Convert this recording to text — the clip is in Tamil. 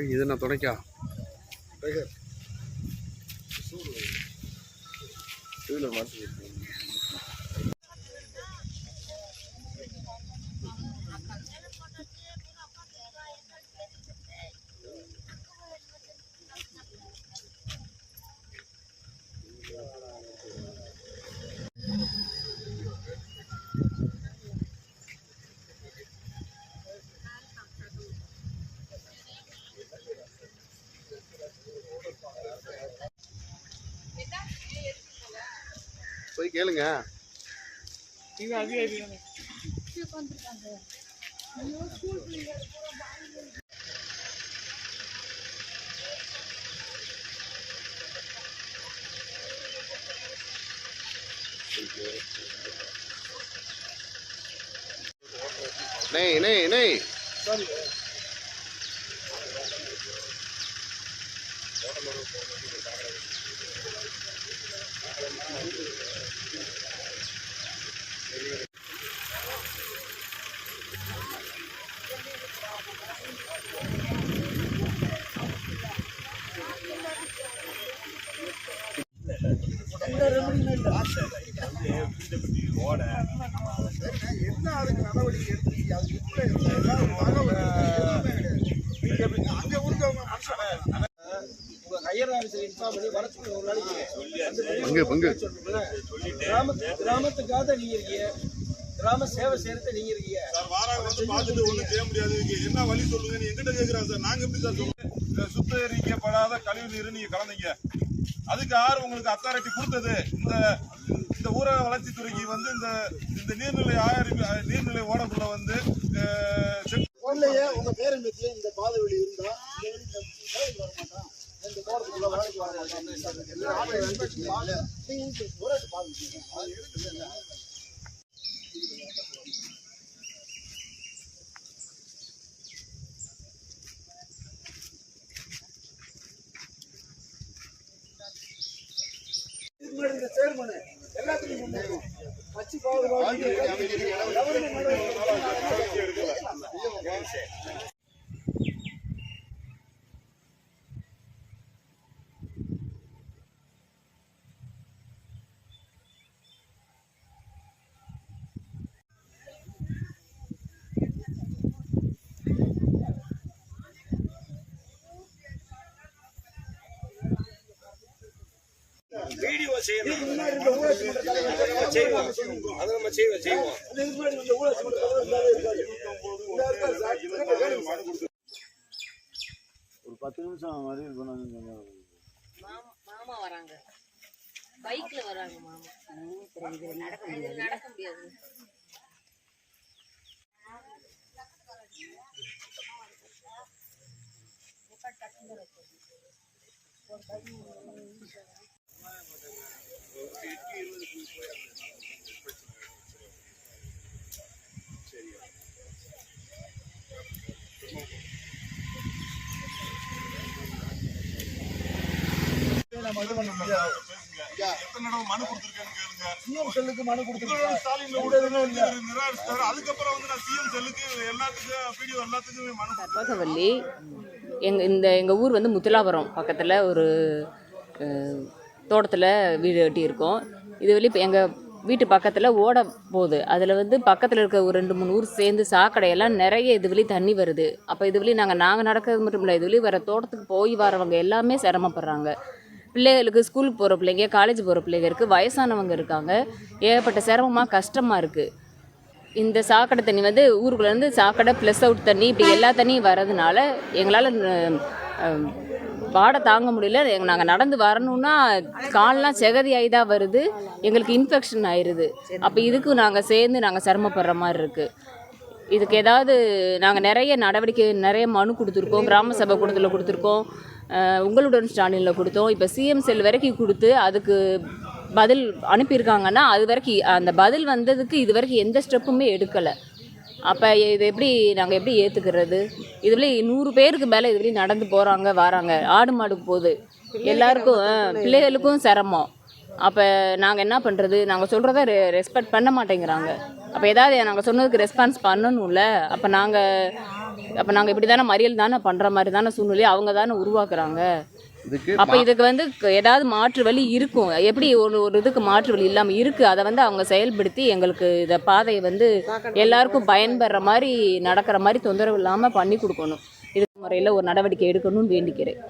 இது என்ன துணைக்கா இதில் மாற்றி போய் கேளுங்க. नहीं नहीं नहीं என்ன அதுக்கு நடவடிக்கை எடுத்து அங்கே ஊருக்கு கிராமத்துக்காக நீங்க இருக்கீங்க, கிராம சேவை செய்யறது நீங்க இருக்கீங்க. பார்த்துட்டு ஒண்ணும் செய்ய முடியாது. என்ன வழி சொல்லுங்க, நீ எங்கிட்ட கேட்கிறாங்க சார். நாங்க எப்படி சார் சொல்லுங்க? சுத்திகரிக்கப்படாத கழிவு நீர் நீங்க கலந்தீங்க, அதுக்கு யார் உங்களுக்கு அத்தாரிட்டி கொடுத்தது? இந்த ஊரக வளர்ச்சித்துறைக்கு வந்து இந்த நீர்நிலை நீர்நிலை ஓடக்குள்ள வந்து உங்க பேரை பற்றி இந்த பாதை வழி இருந்தா வர மாட்டான், இந்த தோட்டத்துக்குள்ள வேலைக்கு வர மாட்டான். சேர்மனு எல்லாத்துக்கும் பச்சை பாதுகாப்பு வீடியோ செய்யணும். அதை நம்ம செய்வோம். ஒரு 10 நிமிஷம் மாதிரி மாமா வராங்க, பைக்ல வராங்க மாமா. நடக்க முடியாது. மனு கொடுத்திருக்கேன்னு கேளுங்க. சிஎம் செல்லுக்கு மனு கொடுத்திருக்கேன். அதுக்கப்புறம் வந்து நான் சிஎம் செல்லுக்கு எல்லாத்துக்கும் வீடியோ எல்லாத்துக்கும் மனு. கற்பகவல்லி எங்கள் ஊர் வந்து முத்துலாபுரம் பக்கத்தில் ஒரு தோட்டத்தில் வீடு கட்டியிருக்கோம். இது வெளியே இப்போ எங்கள் வீட்டு பக்கத்தில் ஓட போகுது. அதில் வந்து பக்கத்தில் இருக்க ஒரு 2-3 ஊர் சேர்ந்து சாக்கடையெல்லாம் நிறைய இது வெளியே தண்ணி வருது. அப்போ இது வெளியே நாங்கள் நடக்கிறது மட்டும் இல்லை, இது வெளியே வர தோட்டத்துக்கு போய் வரவங்க எல்லாமே சிரமப்படுறாங்க. பிள்ளைகளுக்கு ஸ்கூலுக்கு போகிற பிள்ளைங்க, காலேஜ் போகிற பிள்ளைங்க இருக்குது, வயசானவங்க இருக்காங்க. ஏகப்பட்ட சிரமமாக கஷ்டமாக இருக்குது. இந்த சாக்கடை தண்ணி வந்து ஊருக்குள்ளேருந்து சாக்கடை ப்ளஸ் அவுட் தண்ணி இப்படி எல்லா தண்ணியும் வர்றதுனால எங்களால் வாடை தாங்க முடியல. நாங்கள் நடந்து வரணுன்னா கால்லாம் செகதியாகி தான் வருது, எங்களுக்கு இன்ஃபெக்ஷன் ஆயிடுது. அப்போ இதுக்கு நாங்கள் சேர்ந்து சிரமப்படுற மாதிரி இருக்குது. இதுக்கு ஏதாவது நாங்கள் நிறைய மனு கொடுத்துருக்கோம், கிராம சபை கூட்டத்தில் கொடுத்துருக்கோம், உங்களுடன் ஸ்டாலினில் கொடுத்தோம். இப்போ சிஎம் செல் வரைக்கும் கொடுத்து அதுக்கு பதில் அனுப்பியிருக்காங்கன்னா அது வரைக்கும் அந்த பதில் வந்ததுக்கு இது வரைக்கும் எந்த ஸ்டெப்புமே எடுக்கலை. அப்போ இது நாங்கள் எப்படி ஏற்றுக்கிறது? இதுலேயே 100 பேருக்கு மேலே இதுலேயும் நடந்து போகிறாங்க வராங்க, ஆடு மாடுக்கு போகுது, எல்லாருக்கும் பிள்ளைகளுக்கும் சிரமம். அப்போ நாங்கள் என்ன பண்ணுறது? நாங்கள் சொல்கிறத ரெஸ்பெக்ட் பண்ண மாட்டேங்கிறாங்க. அப்போ ஏதாவது நாங்கள் சொன்னதுக்கு ரெஸ்பான்ஸ் பண்ணணும்ல. அப்போ நாங்கள் அப்போ நாங்கள் இப்படி தானே மறியல் தானே பண்ணுற மாதிரி தானே சூழ்நிலையை அவங்க தானே உருவாக்குறாங்க. அப்போ இதுக்கு வந்து ஏதாவது மாற்று வழி இருக்கும். எப்படி ஒரு இதுக்கு மாற்று வழி இல்லாமல் இருக்குது, அதை வந்து அவங்க செயல்படுத்தி எங்களுக்கு இதை பாதையை வந்து எல்லாருக்கும் பயன்பெற மாதிரி நடக்கிற மாதிரி தொந்தரவு இல்லாமல் பண்ணி கொடுக்கணும். இது முறையில் ஒரு நடவடிக்கை எடுக்கணும்னு வேண்டிக்கிறேன்.